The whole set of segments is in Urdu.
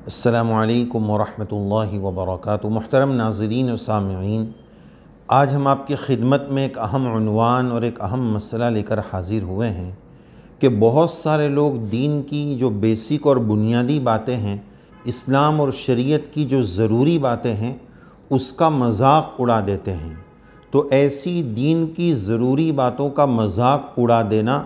السلام علیکم ورحمۃ اللہ وبرکاتہ۔ محترم ناظرین و سامعین، آج ہم آپ کی خدمت میں ایک اہم عنوان اور ایک اہم مسئلہ لے کر حاضر ہوئے ہیں کہ بہت سارے لوگ دین کی جو بیسک اور بنیادی باتیں ہیں، اسلام اور شریعت کی جو ضروری باتیں ہیں، اس کا مذاق اڑا دیتے ہیں۔ تو ایسی دین کی ضروری باتوں کا مذاق اڑا دینا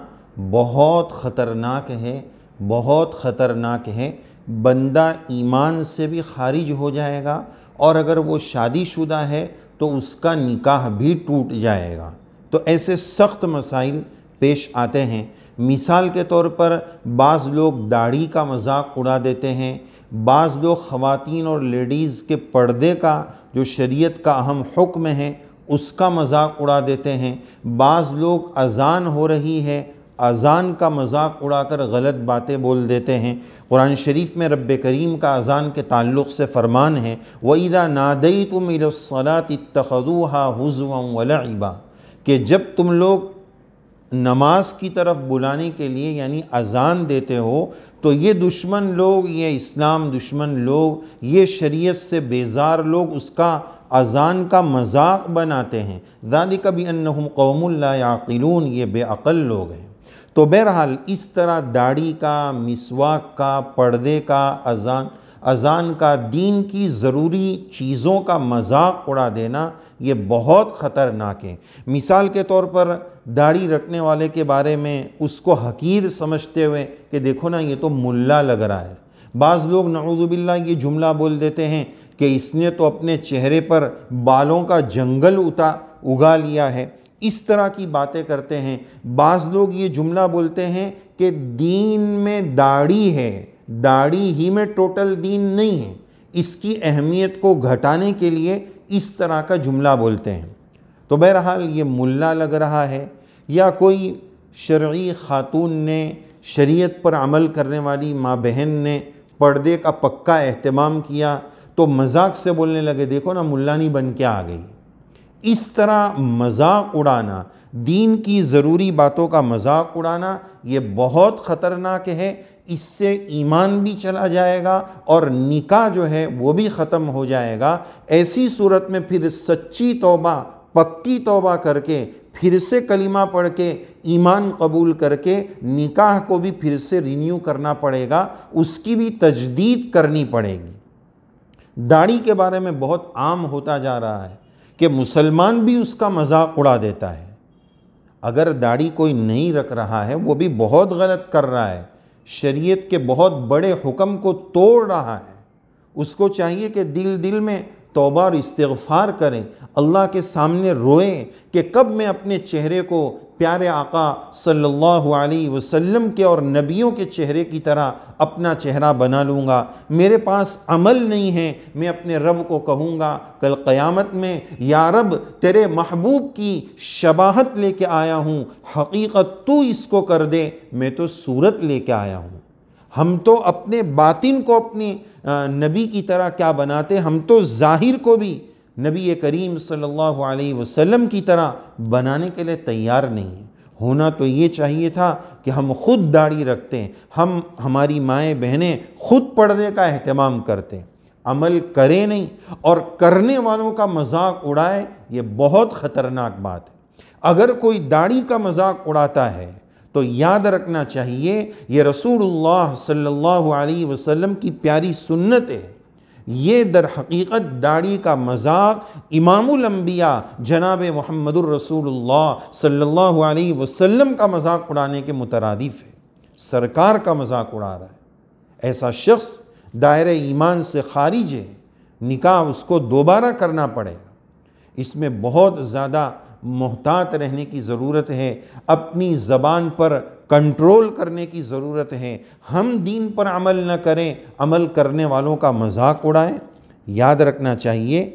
بہت خطرناک ہے، بہت خطرناک ہے۔ بندہ ایمان سے بھی خارج ہو جائے گا، اور اگر وہ شادی شدہ ہے تو اس کا نکاح بھی ٹوٹ جائے گا۔ تو ایسے سخت مسائل پیش آتے ہیں۔ مثال کے طور پر بعض لوگ داڑھی کا مذاق اڑا دیتے ہیں، بعض لوگ خواتین اور لیڈیز کے پردے کا جو شریعت کا اہم حکم ہے اس کا مذاق اڑا دیتے ہیں، بعض لوگ اذان ہو رہی ہے، اذان کا مذاق اڑا کر غلط باتیں بول دیتے ہیں۔ قرآن شریف میں رب کریم کا اذان کے تعلق سے فرمان ہے وَإِذَا نَادَيْتُمْ إِلَى الصَّلَاةِ اتَّخَذُوهَا هُزُوًا وَلَعِبًا، کہ جب تم لوگ نماز کی طرف بلانے کے لیے یعنی اذان دیتے ہو تو یہ دشمن لوگ، یہ اسلام دشمن لوگ، یہ شریعت سے بیزار لوگ اس کا اذان کا مذاق بناتے ہیں۔ ذَلِكَ بِأَنَّهُمْ قَوْمٌ لَا يَعْقِلُونَ، یہ بے عقل لوگ ہیں۔ تو بہرحال اس طرح داڑھی کا، مسواک کا، پردے کا، اذان کا، دین کی ضروری چیزوں کا مذاق اڑا دینا یہ بہت خطرناک ہے۔ مثال کے طور پر داڑھی رکھنے والے کے بارے میں اس کو حقیر سمجھتے ہوئے کہ دیکھو نا یہ تو ملا لگ رہا ہے۔ بعض لوگ نعوذ باللہ یہ جملہ بول دیتے ہیں کہ اس نے تو اپنے چہرے پر بالوں کا جنگل اگا لیا ہے، اس طرح کی باتیں کرتے ہیں۔ بعض لوگ یہ جملہ بولتے ہیں کہ دین میں داڑھی ہے، داڑھی ہی میں ٹوٹل دین نہیں ہے، اس کی اہمیت کو گھٹانے کے لیے اس طرح کا جملہ بولتے ہیں۔ تو بہرحال یہ ملا لگ رہا ہے، یا کوئی شرعی خاتون نے، شریعت پر عمل کرنے والی ماں بہن نے پردے کا پکا اہتمام کیا تو مذاق سے بولنے لگے دیکھو نا ملانی بن کے آ گئی۔ اس طرح مذاق اڑانا، دین کی ضروری باتوں کا مذاق اڑانا یہ بہت خطرناک ہے۔ اس سے ایمان بھی چلا جائے گا اور نکاح جو ہے وہ بھی ختم ہو جائے گا۔ ایسی صورت میں پھر سچی توبہ، پکی توبہ کر کے، پھر سے کلمہ پڑھ کے، ایمان قبول کر کے نکاح کو بھی پھر سے رینیو کرنا پڑے گا، اس کی بھی تجدید کرنی پڑے گی۔ داڑھی کے بارے میں بہت عام ہوتا جا رہا ہے کہ مسلمان بھی اس کا مذاق اڑا دیتا ہے۔ اگر داڑھی کوئی نہیں رکھ رہا ہے وہ بھی بہت غلط کر رہا ہے، شریعت کے بہت بڑے حکم کو توڑ رہا ہے۔ اس کو چاہیے کہ دل میں توبہ اور استغفار کریں، اللہ کے سامنے روئیں کہ کب میں اپنے چہرے کو پیارے آقا صلی اللہ علیہ وسلم کے اور نبیوں کے چہرے کی طرح اپنا چہرہ بنا لوں گا۔ میرے پاس عمل نہیں ہے، میں اپنے رب کو کہوں گا کل قیامت میں یا رب تیرے محبوب کی شباہت لے کے آیا ہوں، حقیقت تو اس کو کر دے، میں تو صورت لے کے آیا ہوں۔ ہم تو اپنے باطن کو اپنی نبی کی طرح کیا بناتے، ہم تو ظاہر کو بھی نبی کریم صلی اللہ علیہ وسلم کی طرح بنانے کے لیے تیار نہیں ہیں۔ ہونا تو یہ چاہیے تھا کہ ہم خود داڑھی رکھتے ہیں، ہماری مائیں بہنیں خود پردے کا اہتمام کرتے ہیں، عمل کریں نہیں اور کرنے والوں کا مذاق اڑائے، یہ بہت خطرناک بات ہے۔ اگر کوئی داڑھی کا مذاق اڑاتا ہے تو یاد رکھنا چاہیے یہ رسول اللہ صلی اللہ علیہ وسلم کی پیاری سنت ہے۔ یہ در حقیقت داڑھی کا مذاق امام الانبیاء جناب محمد الرسول اللہ صلی اللہ علیہ وسلم کا مذاق اڑانے کے مترادف ہے۔ سرکار کا مذاق اڑا رہا ہے، ایسا شخص دائرہ ایمان سے خارج ہے، نکاح اس کو دوبارہ کرنا پڑے گا۔ اس میں بہت زیادہ محتاط رہنے کی ضرورت ہے، اپنی زبان پر کنٹرول کرنے کی ضرورت ہے۔ ہم دین پر عمل نہ کریں، عمل کرنے والوں کا مذاق اڑائیں۔ یاد رکھنا چاہیے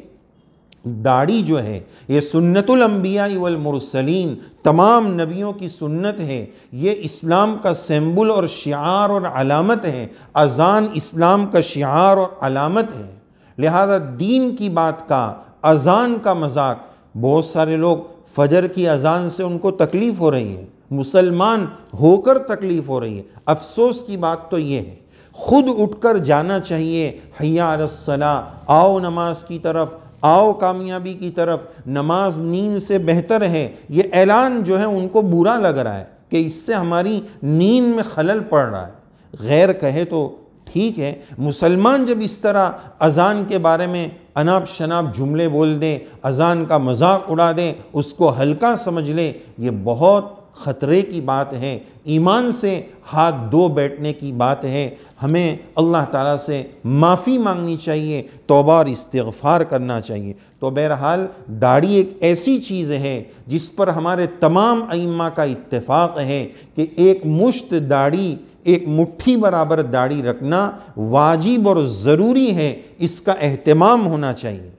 داڑھی جو ہے یہ سنت الانبیاء والمرسلین، تمام نبیوں کی سنت ہے، یہ اسلام کا سمبل اور شعار اور علامت ہے۔ اذان اسلام کا شعار اور علامت ہے، لہذا دین کی بات کا، اذان کا مذاق، بہت سارے لوگ فجر کی اذان سے ان کو تکلیف ہو رہی ہے، مسلمان ہو کر تکلیف ہو رہی ہے۔ افسوس کی بات تو یہ ہے خود اٹھ کر جانا چاہیے، حی علی الصلاۃ، آؤ نماز کی طرف، آؤ کامیابی کی طرف، نماز نیند سے بہتر ہے۔ یہ اعلان جو ہے ان کو برا لگ رہا ہے کہ اس سے ہماری نیند میں خلل پڑ رہا ہے۔ غیر کہے تو ٹھیک ہے، مسلمان جب اس طرح اذان کے بارے میں اناپ شناپ جملے بول دے، اذان کا مذاق اڑا دے، اس کو ہلکا سمجھ لے، یہ بہت خطرے کی بات ہے، ایمان سے ہاتھ دھو بیٹھنے کی بات ہے۔ ہمیں اللہ تعالیٰ سے معافی مانگنی چاہیے، توبہ اور استغفار کرنا چاہیے۔ تو بہرحال داڑھی ایک ایسی چیز ہے جس پر ہمارے تمام ائمہ کا اتفاق ہے کہ ایک مشت داڑھی، ایک مٹھی برابر داڑھی رکھنا واجب اور ضروری ہے، اس کا اہتمام ہونا چاہیے۔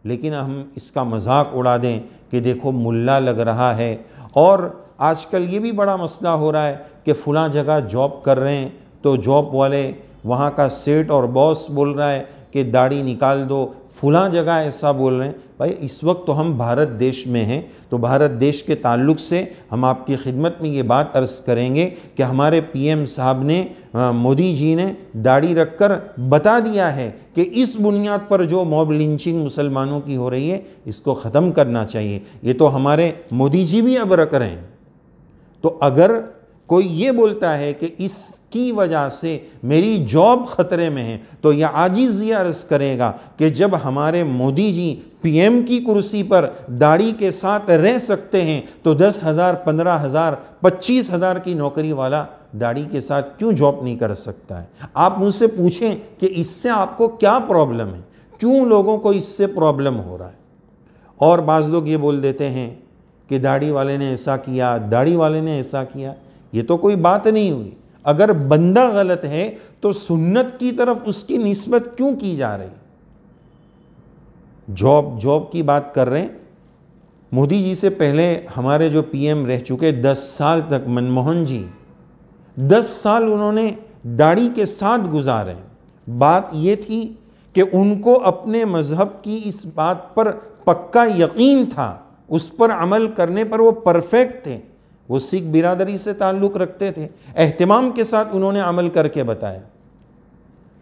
لیکن ہم اس کا مذاق اڑا دیں کہ دیکھو ملا لگ رہا ہے۔ اور آج کل یہ بھی بڑا مسئلہ ہو رہا ہے کہ فلاں جگہ جاب کر رہے ہیں تو جاب والے، وہاں کا سیٹ اور باس بول رہا ہے کہ داڑھی نکال دو، فلاں جگہ ایسا بول رہے ہیں۔ بھائی اس وقت تو ہم بھارت دیش میں ہیں، تو بھارت دیش کے تعلق سے ہم آپ کی خدمت میں یہ بات عرض کریں گے کہ ہمارے پی ایم صاحب نے، مودی جی نے داڑھی رکھ کر بتا دیا ہے کہ اس بنیاد پر جو موب لنچنگ مسلمانوں کی ہو رہی ہے اس کو ختم کرنا چاہیے۔ یہ تو ہمارے مودی جی بھی اب رکھ رہے ہیں۔ تو اگر کوئی یہ بولتا ہے کہ اس کی وجہ سے میری جاب خطرے میں ہے، تو یہ عاجز یہ عرض کرے گا کہ جب ہمارے مودی جی پی ایم کی کرسی پر داڑھی کے ساتھ رہ سکتے ہیں تو 10,000 15,000 25,000 کی نوکری والا داڑھی کے ساتھ کیوں جاب نہیں کر سکتا ہے؟ آپ مجھ سے پوچھیں کہ اس سے آپ کو کیا پرابلم ہے، کیوں لوگوں کو اس سے پرابلم ہو رہا ہے؟ اور بعض لوگ یہ بول دیتے ہیں کہ داڑھی والے نے ایسا کیا، داڑھی والے نے ایسا کیا۔ یہ تو کوئی بات نہیں ہوئی۔ اگر بندہ غلط ہے تو سنت کی طرف اس کی نسبت کیوں کی جا رہی؟ جاب کی بات کر رہے ہیں۔ مودی جی سے پہلے ہمارے جو پی ایم رہ چکے 10 سال تک، منموہن جی، 10 سال انہوں نے داڑھی کے ساتھ گزارے۔ بات یہ تھی کہ ان کو اپنے مذہب کی اس بات پر پکا یقین تھا، اس پر عمل کرنے پر وہ پرفیکٹ تھے۔ وہ سکھ برادری سے تعلق رکھتے تھے، اہتمام کے ساتھ انہوں نے عمل کر کے بتایا۔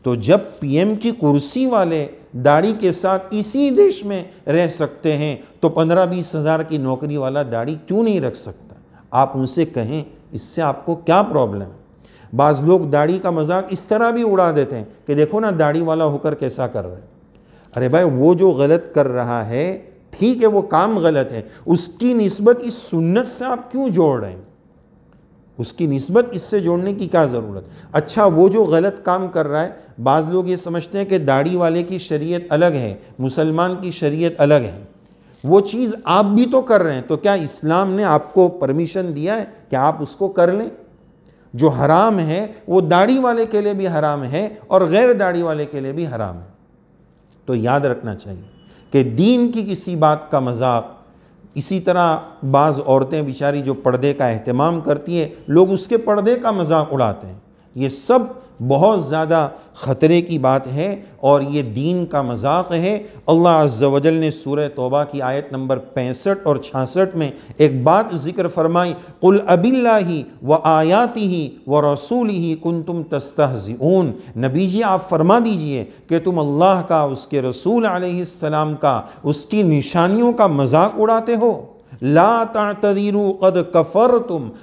تو جب پی ایم کی کرسی والے داڑھی کے ساتھ اسی دیش میں رہ سکتے ہیں تو 15-20 ہزار کی نوکری والا داڑھی کیوں نہیں رکھ سکتا؟ آپ ان سے کہیں اس سے آپ کو کیا پرابلم ہے؟ بعض لوگ داڑھی کا مذاق اس طرح بھی اڑا دیتے ہیں کہ دیکھو نا داڑھی والا ہو کر کیسا کر رہا ہے۔ ارے بھائی وہ جو غلط کر رہا ہے ٹھیک ہے، وہ کام غلط ہے، اس کی نسبت اس سنت سے آپ کیوں جوڑ رہے ہیں؟ اس کی نسبت اس سے جوڑنے کی کیا ضرورت؟ اچھا وہ جو غلط کام کر رہا ہے، بعض لوگ یہ سمجھتے ہیں کہ داڑھی والے کی شریعت الگ ہے، مسلمان کی شریعت الگ ہے۔ وہ چیز آپ بھی تو کر رہے ہیں، تو کیا اسلام نے آپ کو پرمیشن دیا ہے کہ آپ اس کو کر لیں؟ جو حرام ہے وہ داڑھی والے کے لیے بھی حرام ہے اور غیر داڑھی والے کے لیے بھی حرام ہے۔ تو یاد رکھنا چاہیے کہ دین کی کسی بات کا مذاق، اسی طرح بعض عورتیں بیچاری جو پردے کا اہتمام کرتی ہیں، لوگ اس کے پردے کا مذاق اڑاتے ہیں۔ یہ سب بہت زیادہ خطرے کی بات ہے اور یہ دین کا مذاق ہے۔ اللہ عز و جل نے سورہ توبہ کی آیت نمبر 65 اور 66 میں ایک بات ذکر فرمائی، قُلْ أَبِاللَّهِ وَآيَاتِهِ وَرَسُولِهِ كُنْتُمْ تَسْتَهْزِئُونَ۔ نبی جی آپ فرما دیجئے کہ تم اللہ کا، اس کے رسول علیہ السلام کا، اس کی نشانیوں کا مذاق اڑاتے ہو۔ لا تعتذروا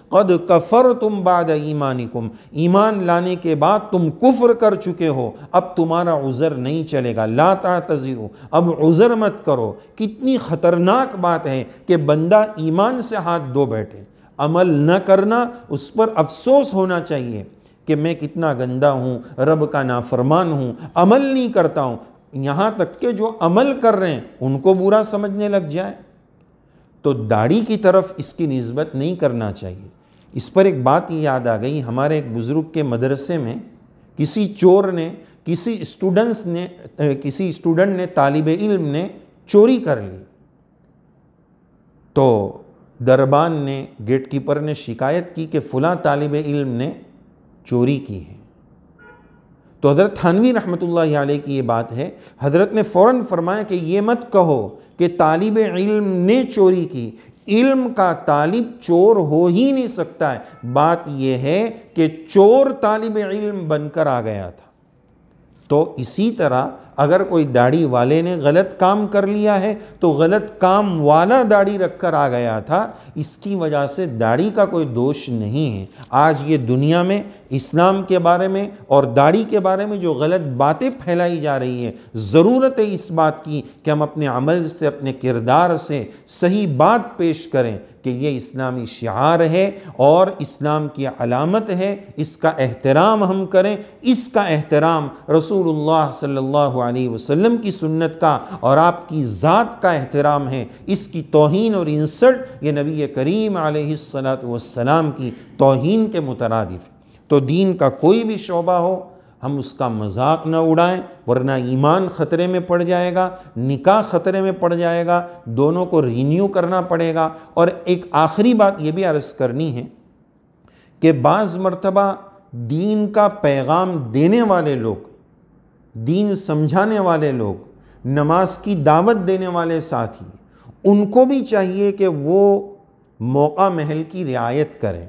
قد کفرتم بعد ایمانکم، ایمان لانے کے بعد تم کفر کر چکے ہو، اب تمہارا عذر نہیں چلے گا۔ لا تعتذروا، اب عذر مت کرو۔ کتنی خطرناک بات ہے کہ بندہ ایمان سے ہاتھ دھو بیٹھے، عمل نہ کرنا، اس پر افسوس ہونا چاہیے کہ میں کتنا گندہ ہوں، رب کا نافرمان ہوں، عمل نہیں کرتا ہوں۔ یہاں تک کہ جو عمل کر رہے ہیں ان کو برا سمجھنے لگ جائے تو داڑھی کی طرف اس کی نسبت نہیں کرنا چاہیے۔ اس پر ایک بات یاد آ گئی، ہمارے ایک بزرگ کے مدرسے میں کسی چور نے، کسی اسٹوڈنٹ نے، طالب علم نے چوری کر لی۔ تو دربان نے، گیٹ کیپر نے شکایت کی کہ فلاں طالب علم نے چوری کی ہے۔ تو حضرت تھانوی رحمۃ اللہ علیہ کی یہ بات ہے، حضرت نے فوراً فرمایا کہ یہ مت کہو کہ طالب علم نے چوری کی، علم کا طالب چور ہو ہی نہیں سکتا ہے۔ بات یہ ہے کہ چور طالب علم بن کر آ گیا تھا۔ تو اسی طرح اگر کوئی داڑھی والے نے غلط کام کر لیا ہے تو غلط کام والا داڑھی رکھ کر آ گیا تھا، اس کی وجہ سے داڑھی کا کوئی دوش نہیں ہے۔ آج یہ دنیا میں اسلام کے بارے میں اور داڑھی کے بارے میں جو غلط باتیں پھیلائی جا رہی ہیں، ضرورت ہے اس بات کی کہ ہم اپنے عمل سے، اپنے کردار سے صحیح بات پیش کریں کہ یہ اسلامی شعار ہے اور اسلام کی علامت ہے، اس کا احترام ہم کریں۔ اس کا احترام رسول اللہ صلی اللہ علیہ وسلم کی سنت کا اور آپ کی ذات کا احترام ہے۔ اس کی توہین اور انسلٹ یہ نبی کریم علیہ السلام کی توہین کے مترادف ہے۔ تو دین کا کوئی بھی شعبہ ہو، ہم اس کا مذاق نہ اڑائیں، ورنہ ایمان خطرے میں پڑ جائے گا، نکاح خطرے میں پڑ جائے گا، دونوں کو رینیو کرنا پڑے گا۔ اور ایک آخری بات یہ بھی عرض کرنی ہے کہ بعض مرتبہ دین کا پیغام دینے والے لوگ، دین سمجھانے والے لوگ، نماز کی دعوت دینے والے ساتھی، ان کو بھی چاہیے کہ وہ موقع محل کی رعایت کریں۔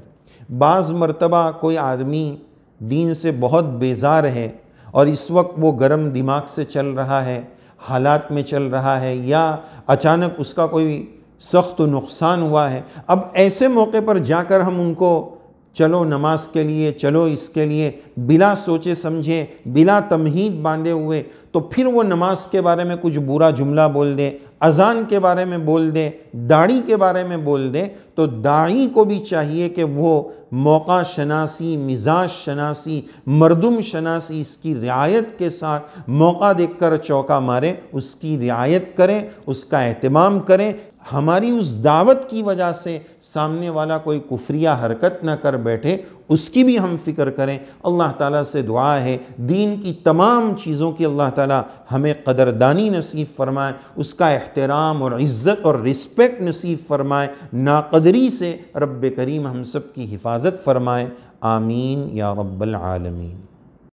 بعض مرتبہ کوئی آدمی دین سے بہت بیزار ہے اور اس وقت وہ گرم دماغ سے چل رہا ہے، حالات میں چل رہا ہے، یا اچانک اس کا کوئی سخت نقصان ہوا ہے۔ اب ایسے موقع پر جا کر ہم ان کو چلو نماز کے لیے، چلو اس کے لیے، بلا سوچے سمجھے، بلا تمہید باندھے ہوئے، تو پھر وہ نماز کے بارے میں کچھ برا جملہ بول دے، اذان کے بارے میں بول دے، داڑھی کے بارے میں بول دے، تو داعی کو بھی چاہیے کہ وہ موقع شناسی، مزاج شناسی، مردم شناسی، اس کی رعایت کے ساتھ موقع دیکھ کر چوکا مارے، اس کی رعایت کریں، اس کا اہتمام کریں۔ ہماری اس دعوت کی وجہ سے سامنے والا کوئی کفریہ حرکت نہ کر بیٹھے، اس کی بھی ہم فکر کریں۔ اللہ تعالیٰ سے دعا ہے دین کی تمام چیزوں کی اللہ تعالیٰ ہمیں قدردانی نصیب فرمائے، اس کا احترام اور عزت اور رسپیکٹ نصیب فرمائے، ناقدری سے رب کریم ہم سب کی حفاظت فرمائے۔ آمین یا رب العالمین۔